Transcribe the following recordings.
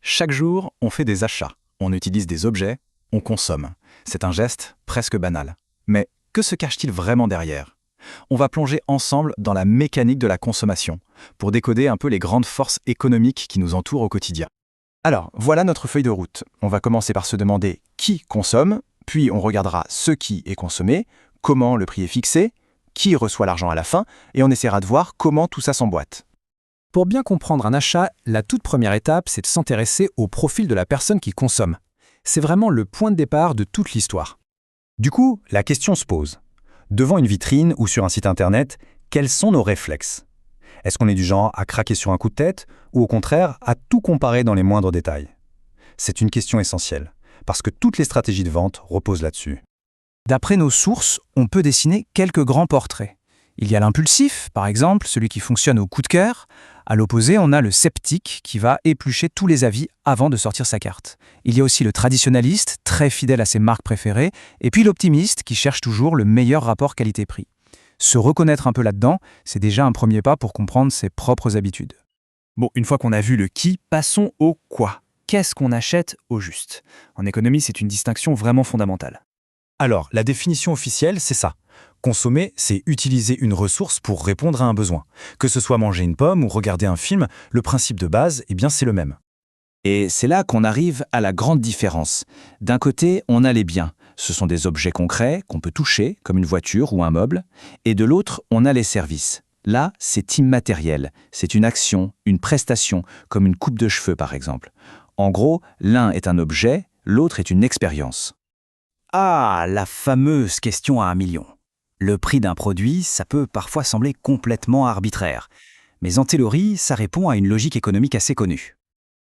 Chaque jour, on fait des achats, on utilise des objets, on consomme. C'est un geste presque banal. Mais que se cache-t-il vraiment derrière? On va plonger ensemble dans la mécanique de la consommation, pour décoder un peu les grandes forces économiques qui nous entourent au quotidien. Alors, voilà notre feuille de route. On va commencer par se demander qui consomme, puis on regardera ce qui est consommé, comment le prix est fixé, qui reçoit l'argent à la fin, et on essaiera de voir comment tout ça s'emboîte. Pour bien comprendre un achat, la toute première étape, c'est de s'intéresser au profil de la personne qui consomme. C'est vraiment le point de départ de toute l'histoire. Du coup, la question se pose. Devant une vitrine ou sur un site internet, quels sont nos réflexes? Est-ce qu'on est du genre à craquer sur un coup de tête ou au contraire à tout comparer dans les moindres détails? C'est une question essentielle, parce que toutes les stratégies de vente reposent là-dessus. D'après nos sources, on peut dessiner quelques grands portraits. Il y a l'impulsif, par exemple, celui qui fonctionne au coup de cœur. À l'opposé, on a le sceptique qui va éplucher tous les avis avant de sortir sa carte. Il y a aussi le traditionnaliste, très fidèle à ses marques préférées, et puis l'optimiste qui cherche toujours le meilleur rapport qualité-prix. Se reconnaître un peu là-dedans, c'est déjà un premier pas pour comprendre ses propres habitudes. Bon, une fois qu'on a vu le qui, passons au quoi. Qu'est-ce qu'on achète au juste? En économie, c'est une distinction vraiment fondamentale. Alors, la définition officielle, c'est ça. Consommer, c'est utiliser une ressource pour répondre à un besoin. Que ce soit manger une pomme ou regarder un film, le principe de base, c'est le même. Et c'est là qu'on arrive à la grande différence. D'un côté, on a les biens. Ce sont des objets concrets qu'on peut toucher, comme une voiture ou un meuble. Et de l'autre, on a les services. Là, c'est immatériel. C'est une action, une prestation, comme une coupe de cheveux par exemple. En gros, l'un est un objet, l'autre est une expérience. Ah, la fameuse question à 1 million. Le prix d'un produit, ça peut parfois sembler complètement arbitraire. Mais en théorie, ça répond à une logique économique assez connue.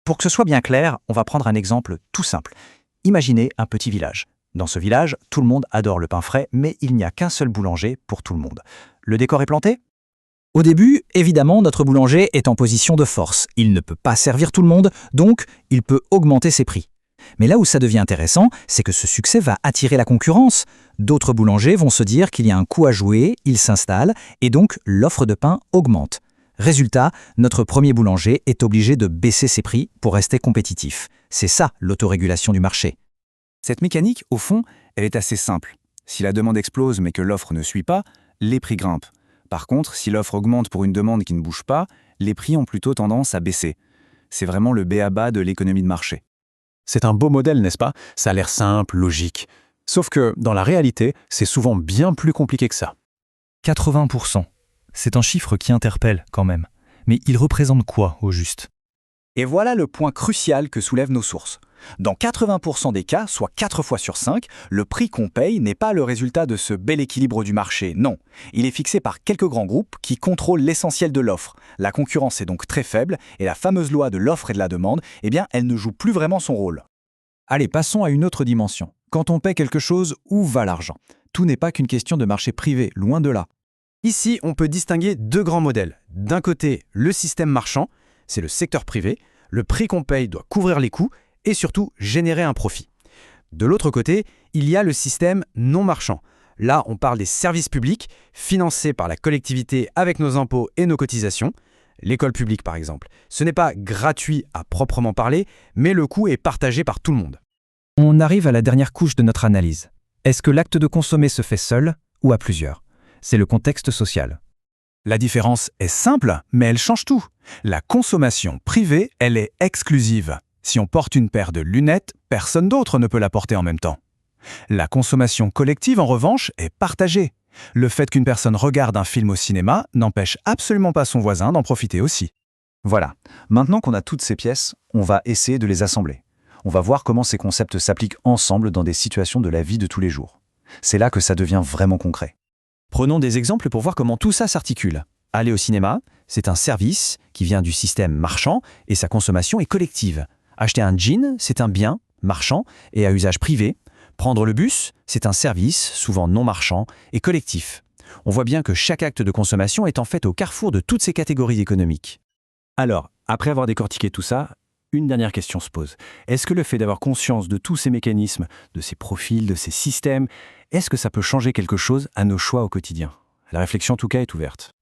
Pour que ce soit bien clair, on va prendre un exemple tout simple. Imaginez un petit village. Dans ce village, tout le monde adore le pain frais, mais il n'y a qu'un seul boulanger pour tout le monde. Le décor est planté? Au début, évidemment, notre boulanger est en position de force. Il ne peut pas servir tout le monde, donc il peut augmenter ses prix. Mais là où ça devient intéressant, c'est que ce succès va attirer la concurrence. D'autres boulangers vont se dire qu'il y a un coup à jouer, ils s'installent, et donc l'offre de pain augmente. Résultat, notre premier boulanger est obligé de baisser ses prix pour rester compétitif. C'est ça l'autorégulation du marché. Cette mécanique, au fond, elle est assez simple. Si la demande explose mais que l'offre ne suit pas, les prix grimpent. Par contre, si l'offre augmente pour une demande qui ne bouge pas, les prix ont plutôt tendance à baisser. C'est vraiment le b.a.-ba de l'économie de marché. C'est un beau modèle, n'est-ce pas? Ça a l'air simple, logique. Sauf que, dans la réalité, c'est souvent bien plus compliqué que ça. 80%. C'est un chiffre qui interpelle quand même. Mais il représente quoi au juste? Et voilà le point crucial que soulèvent nos sources. Dans 80% des cas, soit 4 fois sur 5, le prix qu'on paye n'est pas le résultat de ce bel équilibre du marché, non. Il est fixé par quelques grands groupes qui contrôlent l'essentiel de l'offre. La concurrence est donc très faible et la fameuse loi de l'offre et de la demande, elle ne joue plus vraiment son rôle. Allez, passons à une autre dimension. Quand on paie quelque chose, où va l'argent? Tout n'est pas qu'une question de marché privé, loin de là. Ici, on peut distinguer deux grands modèles. D'un côté, le système marchand, c'est le secteur privé. Le prix qu'on paye doit couvrir les coûts et surtout générer un profit. De l'autre côté, il y a le système non marchand. Là, on parle des services publics financés par la collectivité avec nos impôts et nos cotisations. L'école publique, par exemple. Ce n'est pas gratuit à proprement parler, mais le coût est partagé par tout le monde. On arrive à la dernière couche de notre analyse. Est-ce que l'acte de consommer se fait seul ou à plusieurs? C'est le contexte social. La différence est simple, mais elle change tout. La consommation privée, elle est exclusive. Si on porte une paire de lunettes, personne d'autre ne peut la porter en même temps. La consommation collective, en revanche, est partagée. Le fait qu'une personne regarde un film au cinéma n'empêche absolument pas son voisin d'en profiter aussi. Voilà. Maintenant qu'on a toutes ces pièces, on va essayer de les assembler. On va voir comment ces concepts s'appliquent ensemble dans des situations de la vie de tous les jours. C'est là que ça devient vraiment concret. Prenons des exemples pour voir comment tout ça s'articule. Aller au cinéma, c'est un service qui vient du système marchand et sa consommation est collective. Acheter un jean, c'est un bien marchand et à usage privé. Prendre le bus, c'est un service, souvent non marchand, et collectif. On voit bien que chaque acte de consommation est en fait au carrefour de toutes ces catégories économiques. Alors, après avoir décortiqué tout ça, une dernière question se pose. Est-ce que le fait d'avoir conscience de tous ces mécanismes, de ces profils, de ces systèmes, est-ce que ça peut changer quelque chose à nos choix au quotidien? La réflexion en tout cas est ouverte.